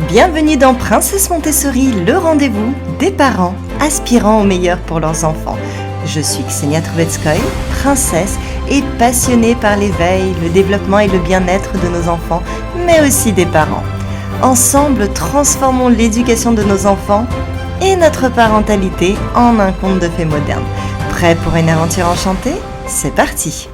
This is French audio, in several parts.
Bienvenue dans Princesse Montessori, le rendez-vous des parents aspirant au meilleur pour leurs enfants. Je suis Ksenia Trubetskoy, princesse et passionnée par l'éveil, le développement et le bien-être de nos enfants, mais aussi des parents. Ensemble, transformons l'éducation de nos enfants et notre parentalité en un conte de fées moderne. Prêt pour une aventure enchantée ? C'est parti!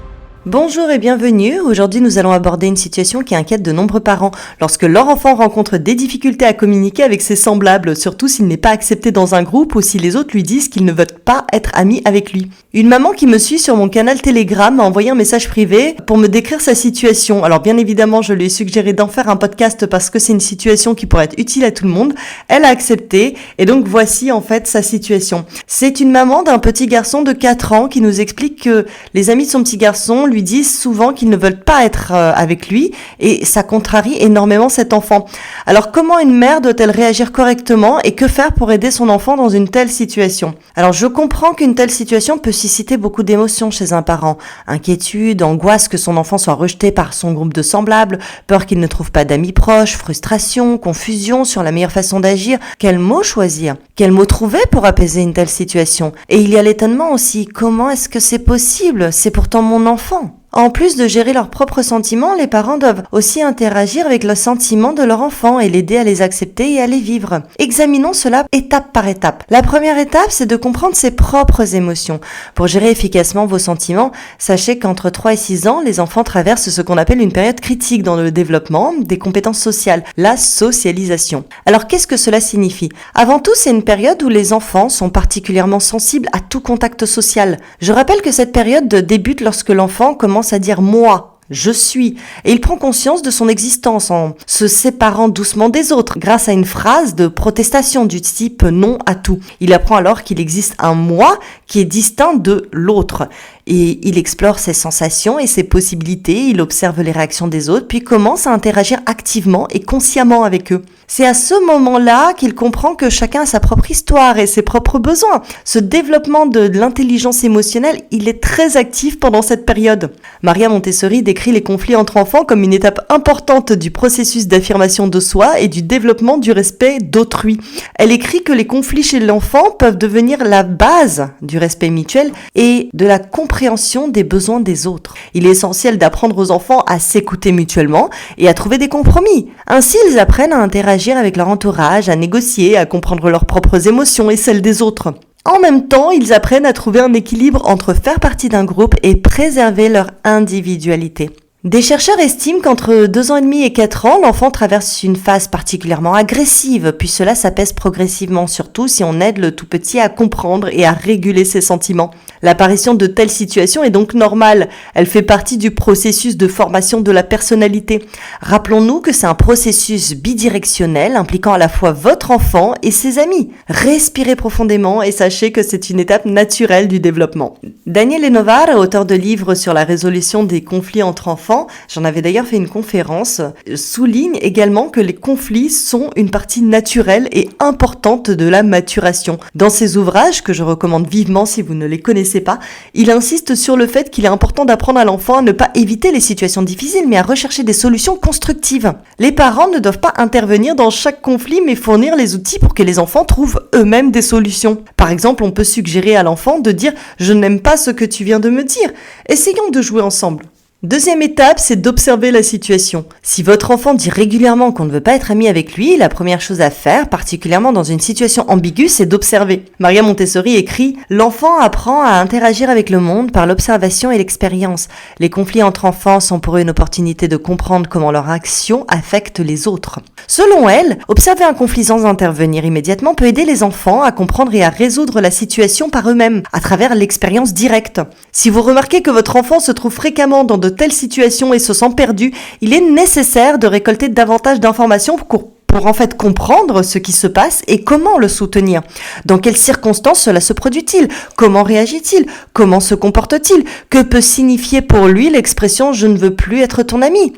Bonjour et bienvenue. Aujourd'hui, nous allons aborder une situation qui inquiète de nombreux parents lorsque leur enfant rencontre des difficultés à communiquer avec ses semblables, surtout s'il n'est pas accepté dans un groupe ou si les autres lui disent qu'ils ne veulent pas être amis avec lui. Une maman qui me suit sur mon canal Telegram m'a envoyé un message privé pour me décrire sa situation. Alors bien évidemment, je lui ai suggéré d'en faire un podcast parce que c'est une situation qui pourrait être utile à tout le monde. Elle a accepté et donc voici en fait sa situation. C'est une maman d'un petit garçon de 4 ans qui nous explique que les amis de son petit garçon lui disent souvent qu'ils ne veulent pas être avec lui et ça contrarie énormément cet enfant. Alors comment une mère doit-elle réagir correctement et que faire pour aider son enfant dans une telle situation ? Alors je comprends qu'une telle situation peut susciter beaucoup d'émotions chez un parent. Inquiétude, angoisse que son enfant soit rejeté par son groupe de semblables, peur qu'il ne trouve pas d'amis proches, frustration, confusion sur la meilleure façon d'agir. Quel mot choisir ? Quel mot trouver pour apaiser une telle situation ? Et il y a l'étonnement aussi. Comment est-ce que c'est possible ? C'est pourtant mon enfant. En plus de gérer leurs propres sentiments, les parents doivent aussi interagir avec les sentiments de leur enfant et l'aider à les accepter et à les vivre. Examinons cela étape par étape. La première étape, c'est de comprendre ses propres émotions. Pour gérer efficacement vos sentiments, sachez qu'entre 3 et 6 ans, les enfants traversent ce qu'on appelle une période critique dans le développement des compétences sociales, la socialisation. Alors qu'est-ce que cela signifie ? Avant tout, c'est une période où les enfants sont particulièrement sensibles à tout contact social. Je rappelle que cette période débute lorsque l'enfant commence à dire « moi ». Je suis. Et il prend conscience de son existence en se séparant doucement des autres grâce à une phrase de protestation du type non à tout. Il apprend alors qu'il existe un moi qui est distinct de l'autre. Et il explore ses sensations et ses possibilités, il observe les réactions des autres, puis commence à interagir activement et consciemment avec eux. C'est à ce moment-là qu'il comprend que chacun a sa propre histoire et ses propres besoins. Ce développement de l'intelligence émotionnelle, il est très actif pendant cette période. Maria Montessori décrit les conflits entre enfants comme une étape importante du processus d'affirmation de soi et du développement du respect d'autrui. Elle écrit que les conflits chez l'enfant peuvent devenir la base du respect mutuel et de la compréhension des besoins des autres. Il est essentiel d'apprendre aux enfants à s'écouter mutuellement et à trouver des compromis. Ainsi, ils apprennent à interagir avec leur entourage, à négocier, à comprendre leurs propres émotions et celles des autres. En même temps, ils apprennent à trouver un équilibre entre faire partie d'un groupe et préserver leur individualité. Des chercheurs estiment qu'entre 2 ans et demi et 4 ans, l'enfant traverse une phase particulièrement agressive, puis cela s'apaise progressivement, surtout si on aide le tout petit à comprendre et à réguler ses sentiments. L'apparition de telles situations est donc normale. Elle fait partie du processus de formation de la personnalité. Rappelons-nous que c'est un processus bidirectionnel impliquant à la fois votre enfant et ses amis. Respirez profondément et sachez que c'est une étape naturelle du développement. Daniel Enovar, auteur de livres sur la résolution des conflits entre enfants, j'en avais d'ailleurs fait une conférence, souligne également que les conflits sont une partie naturelle et importante de la maturation. Dans ses ouvrages, que je recommande vivement si vous ne les connaissez pas, il insiste sur le fait qu'il est important d'apprendre à l'enfant à ne pas éviter les situations difficiles, mais à rechercher des solutions constructives. Les parents ne doivent pas intervenir dans chaque conflit, mais fournir les outils pour que les enfants trouvent eux-mêmes des solutions. Par exemple, on peut suggérer à l'enfant de dire « Je n'aime pas ce que tu viens de me dire. Essayons de jouer ensemble ». Deuxième étape, c'est d'observer la situation. Si votre enfant dit régulièrement qu'on ne veut pas être ami avec lui, la première chose à faire, particulièrement dans une situation ambiguë, c'est d'observer. Maria Montessori écrit « L'enfant apprend à interagir avec le monde par l'observation et l'expérience. Les conflits entre enfants sont pour eux une opportunité de comprendre comment leur action affecte les autres. » Selon elle, observer un conflit sans intervenir immédiatement peut aider les enfants à comprendre et à résoudre la situation par eux-mêmes, à travers l'expérience directe. Si vous remarquez que votre enfant se trouve fréquemment dans de telle situation et se sent perdu, il est nécessaire de récolter davantage d'informations pour en fait comprendre ce qui se passe et comment le soutenir. Dans quelles circonstances cela se produit-il ? Comment réagit-il ? Comment se comporte-t-il ? Que peut signifier pour lui l'expression « je ne veux plus être ton ami » ?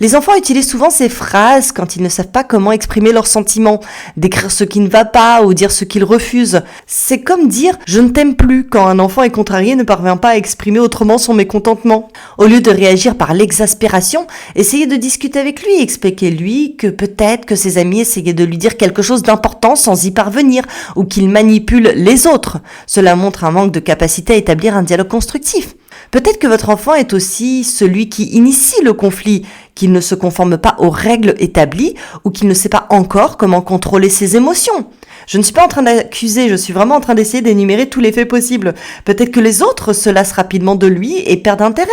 Les enfants utilisent souvent ces phrases quand ils ne savent pas comment exprimer leurs sentiments, décrire ce qui ne va pas ou dire ce qu'ils refusent. C'est comme dire « je ne t'aime plus » quand un enfant est contrarié et ne parvient pas à exprimer autrement son mécontentement. Au lieu de réagir par l'exaspération, essayez de discuter avec lui, expliquez-lui que peut-être que ses amis essayaient de lui dire quelque chose d'important sans y parvenir ou qu'il manipule les autres. Cela montre un manque de capacité à établir un dialogue constructif. Peut-être que votre enfant est aussi celui qui initie le conflit, qu'il ne se conforme pas aux règles établies ou qu'il ne sait pas encore comment contrôler ses émotions. Je ne suis pas en train d'accuser, je suis vraiment en train d'essayer d'énumérer tous les faits possibles. Peut-être que les autres se lassent rapidement de lui et perdent intérêt.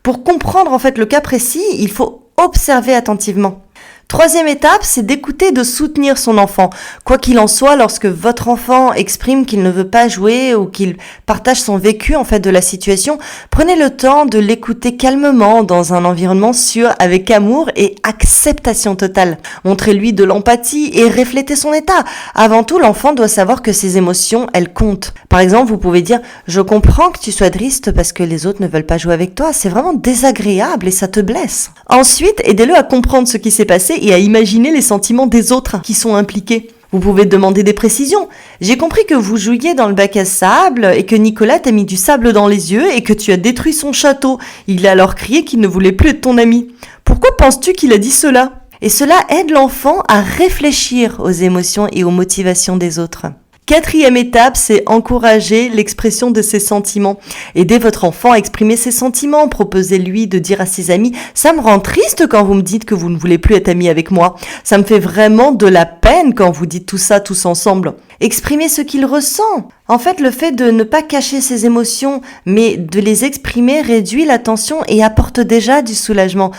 Pour comprendre en fait le cas précis, il faut observer attentivement. Troisième étape, c'est d'écouter et de soutenir son enfant. Quoi qu'il en soit, lorsque votre enfant exprime qu'il ne veut pas jouer ou qu'il partage son vécu en fait de la situation, prenez le temps de l'écouter calmement dans un environnement sûr, avec amour et acceptation totale. Montrez-lui de l'empathie et reflétez son état. Avant tout, l'enfant doit savoir que ses émotions, elles comptent. Par exemple, vous pouvez dire « Je comprends que tu sois triste parce que les autres ne veulent pas jouer avec toi. C'est vraiment désagréable et ça te blesse. » Ensuite, aidez-le à comprendre ce qui s'est passé et à imaginer les sentiments des autres qui sont impliqués. Vous pouvez demander des précisions. J'ai compris que vous jouiez dans le bac à sable et que Nicolas t'a mis du sable dans les yeux et que tu as détruit son château. Il a alors crié qu'il ne voulait plus être ton ami. Pourquoi penses-tu qu'il a dit cela ? Et cela aide l'enfant à réfléchir aux émotions et aux motivations des autres. Quatrième étape, c'est encourager l'expression de ses sentiments. Aidez votre enfant à exprimer ses sentiments. Proposez-lui de dire à ses amis « Ça me rend triste quand vous me dites que vous ne voulez plus être ami avec moi. Ça me fait vraiment de la peine quand vous dites tout ça tous ensemble. » Exprimez ce qu'il ressent. En fait, le fait de ne pas cacher ses émotions, mais de les exprimer réduit la tension et apporte déjà du soulagement.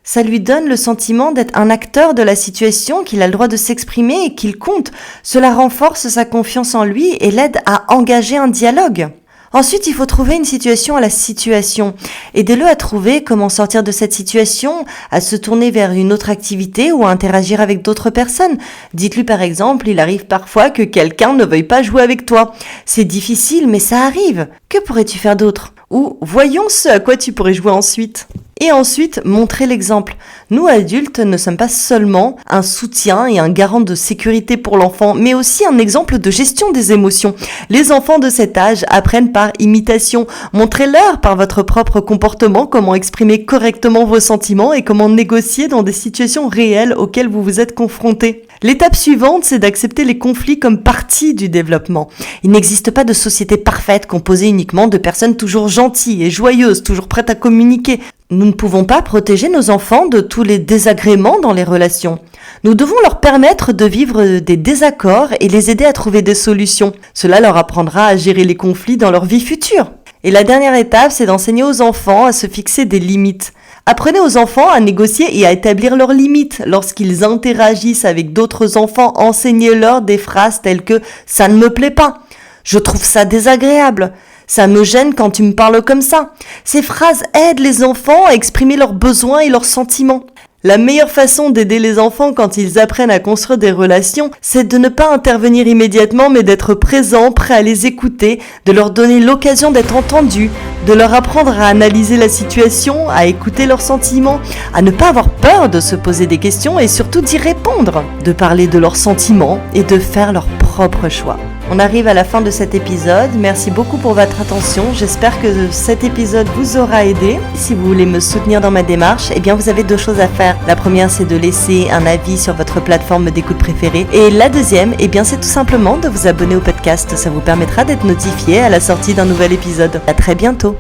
Ça lui donne le sentiment d'être un acteur de la situation, qu'il a le droit de s'exprimer et qu'il compte. Cela renforce sa confiance en lui et l'aide à engager un dialogue. Ensuite, il faut trouver une situation à la situation. Aidez-le à trouver comment sortir de cette situation, à se tourner vers une autre activité ou à interagir avec d'autres personnes. Dites-lui par exemple, il arrive parfois que quelqu'un ne veuille pas jouer avec toi. C'est difficile, mais ça arrive. Que pourrais-tu faire d'autre ? Ou voyons ce à quoi tu pourrais jouer ensuite. Et ensuite, montrez l'exemple. Nous, adultes, ne sommes pas seulement un soutien et un garant de sécurité pour l'enfant, mais aussi un exemple de gestion des émotions. Les enfants de cet âge apprennent par imitation. Montrez-leur par votre propre comportement comment exprimer correctement vos sentiments et comment négocier dans des situations réelles auxquelles vous vous êtes confrontés. L'étape suivante, c'est d'accepter les conflits comme partie du développement. Il n'existe pas de société parfaite composée uniquement de personnes toujours gentilles et joyeuses, toujours prêtes à communiquer. Nous ne pouvons pas protéger nos enfants de tous les désagréments dans les relations. Nous devons leur permettre de vivre des désaccords et les aider à trouver des solutions. Cela leur apprendra à gérer les conflits dans leur vie future. Et la dernière étape, c'est d'enseigner aux enfants à se fixer des limites. Apprenez aux enfants à négocier et à établir leurs limites. Lorsqu'ils interagissent avec d'autres enfants, enseignez-leur des phrases telles que « ça ne me plaît pas »,« je trouve ça désagréable », « ça me gêne quand tu me parles comme ça ». Ces phrases aident les enfants à exprimer leurs besoins et leurs sentiments. La meilleure façon d'aider les enfants quand ils apprennent à construire des relations, c'est de ne pas intervenir immédiatement, mais d'être présent, prêt à les écouter, de leur donner l'occasion d'être entendus, de leur apprendre à analyser la situation, à écouter leurs sentiments, à ne pas avoir peur de se poser des questions et surtout d'y répondre, de parler de leurs sentiments et de faire leur propre choix. On arrive à la fin de cet épisode. Merci beaucoup pour votre attention. J'espère que cet épisode vous aura aidé. Si vous voulez me soutenir dans ma démarche, eh bien vous avez deux choses à faire. La première, c'est de laisser un avis sur votre plateforme d'écoute préférée. Et la deuxième, eh bien c'est tout simplement de vous abonner au podcast. Ça vous permettra d'être notifié à la sortie d'un nouvel épisode. À très bientôt.